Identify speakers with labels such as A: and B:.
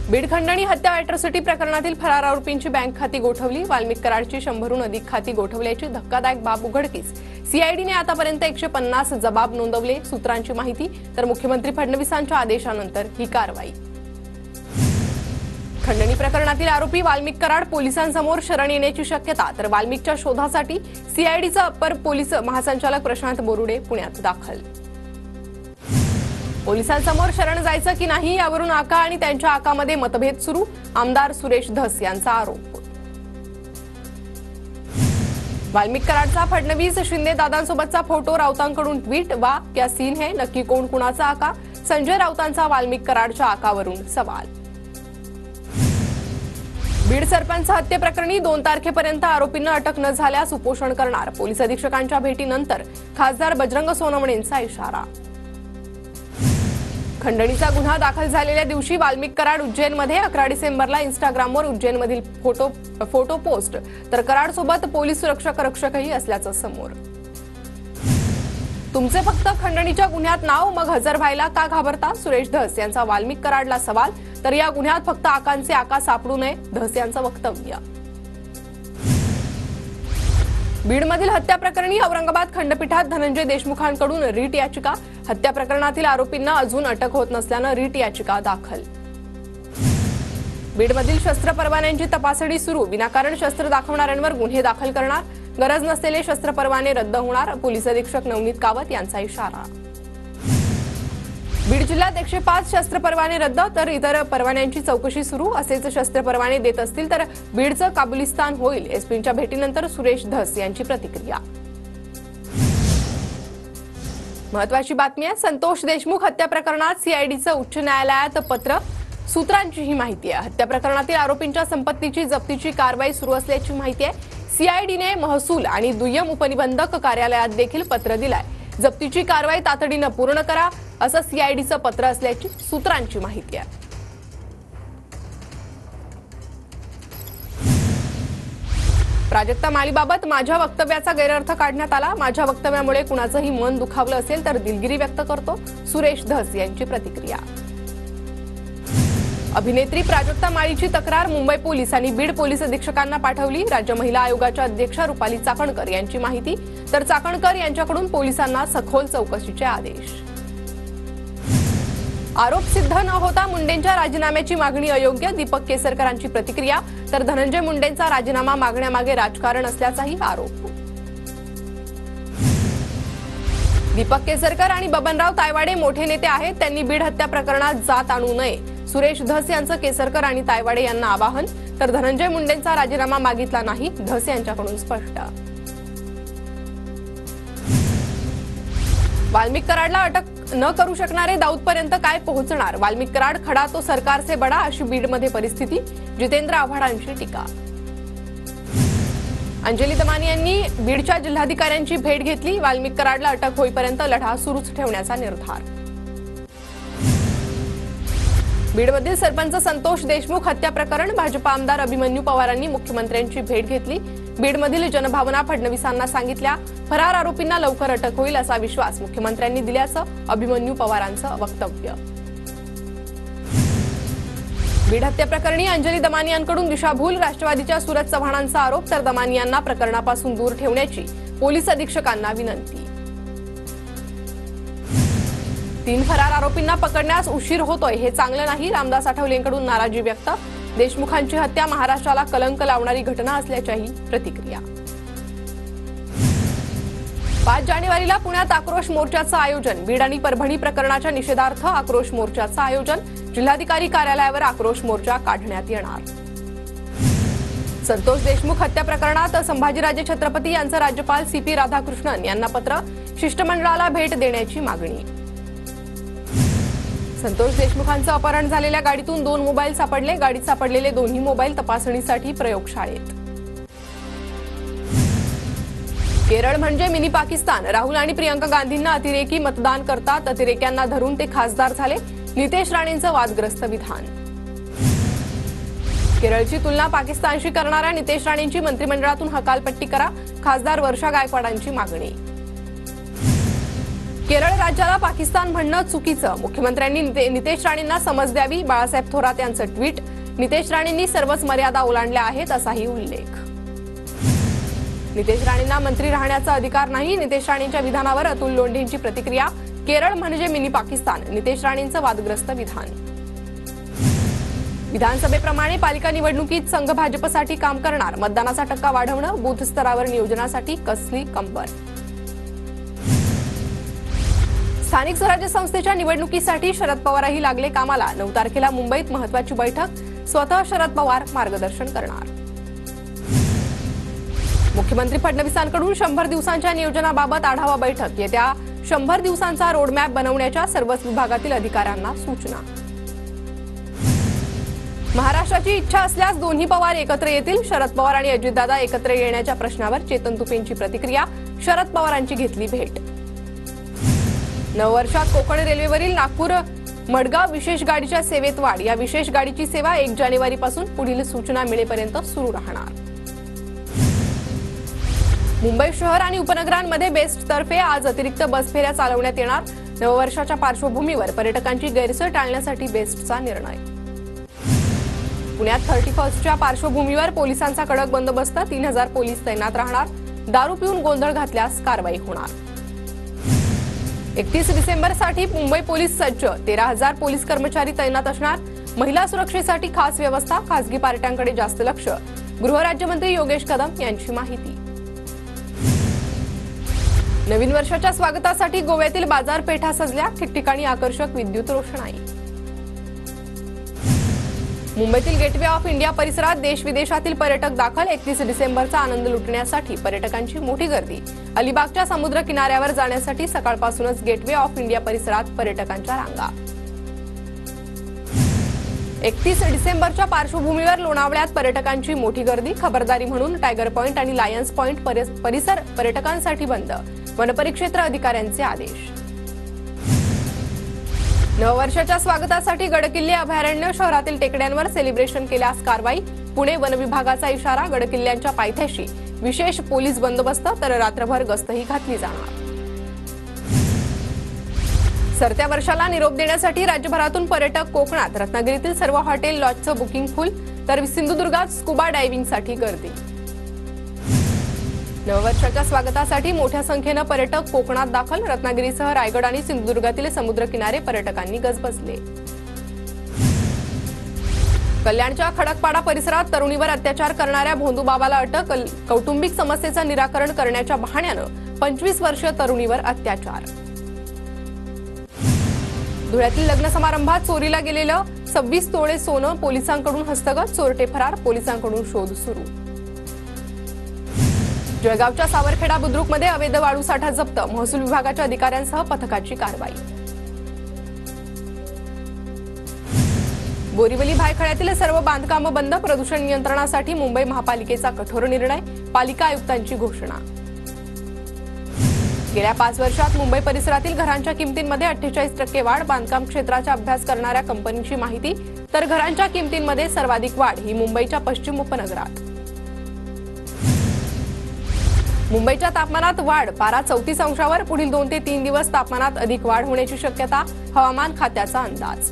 A: बीड खंडणी हत्या अॅट्रॉसिटी प्रकरणातील फरार आरोपींची बँक खाती गोठवली। वाल्मिक कराडची 100हून अधिक खाती गोठवल्याची धक्कादायक बाब उघडकीस। सीआयडीने आतापर्यंत 150 जबाब नोंदवले, सूत्रांची माहिती। तर मुख्यमंत्री फडणवीसांच्या आदेशानंतर ही कारवाई। खंडणी प्रकरणातील आरोपी वाल्मिक कराड पोलिसांसमोर शरण येण्याची शक्यता। तर वाल्मिकच्या शोधासाठी सीआयडीचा अपर पोलीस महासंचालक प्रशांत बोरुडे पुण्यात दाखल। पोलिसांसमोर शरण जायचं की नाही यावरून आका आणि त्यांच्या आकामध्ये मतभेद सुरू। आमदार सुरेश धस यांचा आरोप। वाल्मिक कराडचा फडणवीस शिंदे दादांसोबतचा फोटो, राऊतांकडून ट्विट। वा क्या सीन है, नक्की कोण कुणाचा आका? संजय राऊतांचा वाल्मिक कराडच्या आकावरून सवाल। बीड सरपंच हत्येप्रकरणी 2 तारखेपर्यंत आरोपींना अटक न झाल्यास उपोषण करणार। पोलीस अधीक्षकांच्या भेटीनंतर खासदार बजरंग सोनवणेंचा इशारा। खंडणीचा गुन्हा दाखल झालेल्या दिवशी वाल्मिक कराड उज्जैनमध्ये 11 डिसेंबरला इंस्टाग्रामवर उज्जैनमधील फोटो पोस्ट। तर कराडसोबत पोलीस सुरक्षा रक्षकही असल्याचं समोर। तुमचे फक्त खंडणीच्या गुन्ह्यात नाव, मग हजर व्हायला का घाबरता? सुरेश धस यांचा वाल्मिक कराडला सवाल। तर या गुन्ह्यात फक्त आकांचे आका सापडू नये, धस यांचं वक्तव्य। बीडमधील हत्या प्रकरणी औरंगाबाद खंडपीठात धनंजय देशमुखांकडून रीट याचिका। हत्या प्रकरणातील आरोपींना अजून अटक होत नसल्यानं रीट याचिका दाखल। बीडमधील शस्त्र परवान्यांची तपासणी सुरू। विनाकारण शस्त्र दाखवणाऱ्यांवर गुन्हे दाखल करणार। गरज नसलेले शस्त्र परवाने रद्द होणार। पोलीस अधीक्षक नवनीत कावत यांचा इशारा। बीड जिल्ह्यात 105 शस्त्र परवाने रद्द, तर इतर परवान्यांची चौकशी सुरू। असेच शस्त्र परवाने देत असतील तर बीडचं काबुलिस्तान होईल। एसपींच्या भेटीनंतर सुरेश धस यांची प्रतिक्रिया। महत्वाची बातमी आहे, संतोष देशमुख हत्या प्रकरणात सीआयडीचं उच्च न्यायालयात पत्र। सूत्रांची ही माहिती आहे। हत्या प्रकरणातील आरोपींच्या संपत्तीची जप्तीची कारवाई सुरू असल्याची माहिती आहे। सीआयडीने महसूल आणि दुय्यम उपनिबंधक कार्यालयात देखील पत्र दिलंय। जप्तीची कारवाई तातडीनं पूर्ण करा, असं सीआयडीचं पत्र असल्याची सूत्रांची माहिती आहे। प्राजक्ता माळीबाबत माझ्या वक्तव्याचा गैरअर्थ काढण्यात आला। माझ्या वक्तव्यामुळे कुणाचंही मन दुखावलं असेल तर दिलगिरी व्यक्त करतो, सुरेश धस यांची प्रतिक्रिया। अभिनेत्री प्राजक्ता माळीची तक्रार मुंबई पोलीस आणि बीड पोलीस अधीक्षकांना पाठवली। राज्य महिला आयोगाच्या अध्यक्षा रुपाली चाकणकर यांची माहिती। तर चाकणकर यांच्याकडून पोलिसांना सखोल चौकशीचे आदेश। आरोप सिद्ध न होता मुंडेंच्या राजीनाम्याची मागणी अयोग्य, दीपक केसरकरांची प्रतिक्रिया। तर धनंजय मुंडेंचा राजीनामा मागण्यामागे राजकारण असल्याचाही आरोप। दीपक केसरकर आणि बबनराव तायवाडे मोठे नेते आहेत, त्यांनी बीड हत्या प्रकरणात जात आणू नये। सुरेश धस यांचं केसरकर आणि तायवाडे यांना आवाहन। तर धनंजय मुंडेंचा राजीनामा मागितला नाही, धस यांच्याकडून स्पष्ट। वाल्मिक कराडला अटक न करू शकणारे दाऊदपर्यंत काय पोहोचणार? वाल्मिक कराड खडा तो सरकार से बडा, अशी बीडमध्ये परिस्थिती। जितेंद्र आव्हाडांची टीका। अंजली दमानी यांनी बीडच्या जिल्हाधिकाऱ्यांची भेट घेतली। वाल्मिक कराडला अटक होईपर्यंत लढा सुरूच ठेवण्याचा निर्धार। बीडमधील सरपंच संतोष देशमुख हत्या प्रकरण। भाजपा आमदार अभिमन्यू पवारांनी मुख्यमंत्र्यांची भेट घेतली। बीडमधील जनभावना फडणवीसांना सांगितल्या। फरार आरोपींना लवकर अटक होईल असा विश्वास मुख्यमंत्र्यांनी दिल्याचं अभिमन्यू पवारांचं वक्तव्य। बीड हत्या प्रकरणी अंजली दमानी यांकडून दिशाभूल, राष्ट्रवादीच्या सूरज चव्हाणांचा आरोप। तर दमानी यांना प्रकरणापासून दूर ठेवण्याची पोलीस अधीक्षकांना विनंती। 3 फरार आरोपींना पकडण्यास उशीर होतोय, हे चांगलं नाही। रामदास आठवलेंकडून नाराजी व्यक्त। देशमुखांची हत्या महाराष्ट्राला कलंक लावणारी घटना असल्याच्याही प्रतिक्रिया। 5 जानेवारीला पुण्यात आक्रोश मोर्चाचं आयोजन। बीड आणि परभणी प्रकरणाच्या निषेधार्थ आक्रोश मोर्चाचं आयोजन। जिल्हाधिकारी कार्यालयावर आक्रोश मोर्चा काढण्यात येणार। संतोष देशमुख हत्या प्रकरणात संभाजीराजे छत्रपती यांचं राज्यपाल सीपी राधाकृष्णन यांना पत्र। शिष्टमंडळाला भेट देण्याची मागणी। संतोष देशमुखांचं अपहरण झालेल्या गाडीतून 2 मोबाईल सापडले। गाडीत सापडलेले दोन्ही मोबाईल तपासणीसाठी प्रयोगशाळेत। केरळ म्हणजे मिनी पाकिस्तान। राहुल आणि प्रियंका गांधींना अतिरेकी मतदान करतात, अतिरेक्यांना धरून ते खासदार झाले। नितेश राणेंचं वादग्रस्त विधान। केरळची तुलना पाकिस्तानशी करणाऱ्या नितेश राणेंची मंत्रिमंडळातून हकालपट्टी करा, खासदार वर्षा गायकवाडांची मागणी। केरळ राज्याला पाकिस्तान म्हणणं चुकीचं, मुख्यमंत्र्यांनी नितेश राणेंना समज द्यावी. बाळासाहेब थोरात यांचं ट्विट. नितेश राणेंनी सर्वच मर्यादा ओलांडल्या आहेत असाही उल्लेख. नितेश राणेंना मंत्री राहण्याचा अधिकार नाही, नितेश राणेंच्या विधानावर अतुल लोंढेंची प्रतिक्रिया. केरळ म्हणजे मिनी पाकिस्तान, नितेश राणेंचं वादग्रस्त विधान. विधानसभेप्रमाणे पालिका निवडणुकीत संघ भाजपसाठी काम करणार, मतदानाचा टक्का वाढवणं, बूथ स्तरावर नियोजनासाठी कसली कंबर. स्थानिक स्वराज्य संस्थेच्या निवडणुकीसाठी शरद पवारही लागले कामाला. 9 तारखेला मुंबईत महत्त्वाची बैठक, स्वतः शरद पवार मार्गदर्शन करणार. मुख्यमंत्री फडणवीसांकडून 100 दिवसांच्या नियोजनाबाबत आढावा बैठक. येत्या 100 दिवसांचा रोडमॅप बनवण्याच्या सर्वच विभागातील अधिकाऱ्यांना सूचना. महाराष्ट्राची इच्छा असल्यास दोन्ही पवार एकत्र येतील, शरद पवार आणि अजितदादा एकत्र येण्याच्या प्रश्नावर चेतन तुपेंची प्रतिक्रिया. शरद पवारांची घेतली भेट. नववर्षात कोकण रेल्वेवरील नागपूर मडगाव विशेष गाडीच्या सेवेत वाढ. या विशेष गाडीची सेवा 1 जानेवारीपासून पुढील सूचना मिळेपर्यंत सुरू राहणार. मुंबई शहर आणि उपनगरांमध्ये बेस्टतर्फे आज अतिरिक्त बस फेऱ्या चालवण्यात येणार. नववर्षाच्या पार्श्वभूमीवर पर्यटकांची गैरसोय टाळण्यासाठी बेस्टचा निर्णय. पुण्यात 31च्या पार्श्वभूमीवर पोलिसांचा कडक बंदोबस्त. 3000 पोलीस तैनात राहणार. दारू पिऊन गोंधळ घातल्यास कारवाई होणार. 31 डिसेंबरसाठी मुंबई पोलीस सज्ज. 13,000 पोलीस कर्मचारी तैनात असणार. महिला सुरक्षेसाठी खास व्यवस्था. खासगी पार्ट्यांकडे जास्त लक्ष. गृहराज्यमंत्री योगेश कदम यांची माहिती. नवीन वर्षाच्या स्वागतासाठी गोव्यातील बाजारपेठा सजल्या. ठिकठिकाणी आकर्षक विद्युत रोषणाई. मुंबईतील गेटवे ऑफ इंडिया परिसरात देश विदेशातील पर्यटक दाखल. 31 डिसेंबरचा आनंद लुटण्यासाठी पर्यटकांची मोठी गर्दी. अलिबागच्या समुद्र किनाऱ्यावर जाण्यासाठी सकाळपासूनच गेटवे ऑफ इंडिया परिसरात पर्यटकांच्या रांगा. 31 डिसेंबरच्या पार्श्वभूमीवर लोणावळ्यात पर्यटकांची मोठी गर्दी. खबरदारी म्हणून टायगर पॉइंट आणि लायन्स पॉइंट परिसर पर्यटकांसाठी बंद. वनपरिक्षेत्र अधिकाऱ्यांचे आदेश. नववर्षाच्या स्वागतासाठी गडकिल्ले अभयारण्य शहरातील टेकड्यांवर सेलिब्रेशन केल्यास कारवाई. पुणे वन विभागाचा इशारा. गडकिल्ल्यांच्या पायथ्याशी विशेष पोलीस बंदोबस्त, तर रात्रभर गस्तही घातली जाणार. सरत्या वर्षाला निरोप देण्यासाठी राज्यभरातून पर्यटक कोकणात. रत्नागिरीतील सर्व हॉटेल लॉजचं बुकिंग फुल, तर सिंधुदुर्गात स्कुबा डायव्हिंगसाठी गर्दी. नववर्षाच्या स्वागतासाठी मोठ्या संख्येनं पर्यटक कोकणात दाखल. रत्नागिरीसह रायगड आणि सिंधुदुर्गातील समुद्रकिनारे पर्यटकांनी गजबजले. कल्याणच्या खडकपाडा परिसरात तरुणीवर अत्याचार करणाऱ्या भोंदूबाबाला अटक. कौटुंबिक समस्येचं निराकरण करण्याच्या बहाण्यानं 25 वर्षीय तरुणीवर अत्याचार. धुळ्यातील लग्न समारंभात चोरीला गेलेलं 26 तोळे सोनं पोलिसांकडून हस्तगत. चोरटे फरार, पोलिसांकडून शोध सुरू. जळगावच्या सावरखेडा बुद्रुकमध्ये अवैध वाळू साठा जप्त. महसूल विभागाच्या अधिकाऱ्यांसह पथकाची कारवाई. बोरिवली भायखळ्यातील सर्व बांधकामं बंद. प्रदूषण नियंत्रणासाठी मुंबई महापालिकेचा कठोर निर्णय. पालिका आयुक्तांची घोषणा. गेल्या 5 वर्षात मुंबई परिसरातील घरांच्या किमतींमध्ये 48% वाढ. बांधकाम क्षेत्राचा अभ्यास करणाऱ्या कंपनीची माहिती. तर घरांच्या किमतींमध्ये सर्वाधिक वाढ ही मुंबईच्या पश्चिम उपनगरात. मुंबईच्या तापमानात वाढ. पारा 34 अंशावर. पुढील 2 ते 3 दिवस तापमानात अधिक वाढ होण्याची शक्यता. हवामान खात्याचा अंदाज.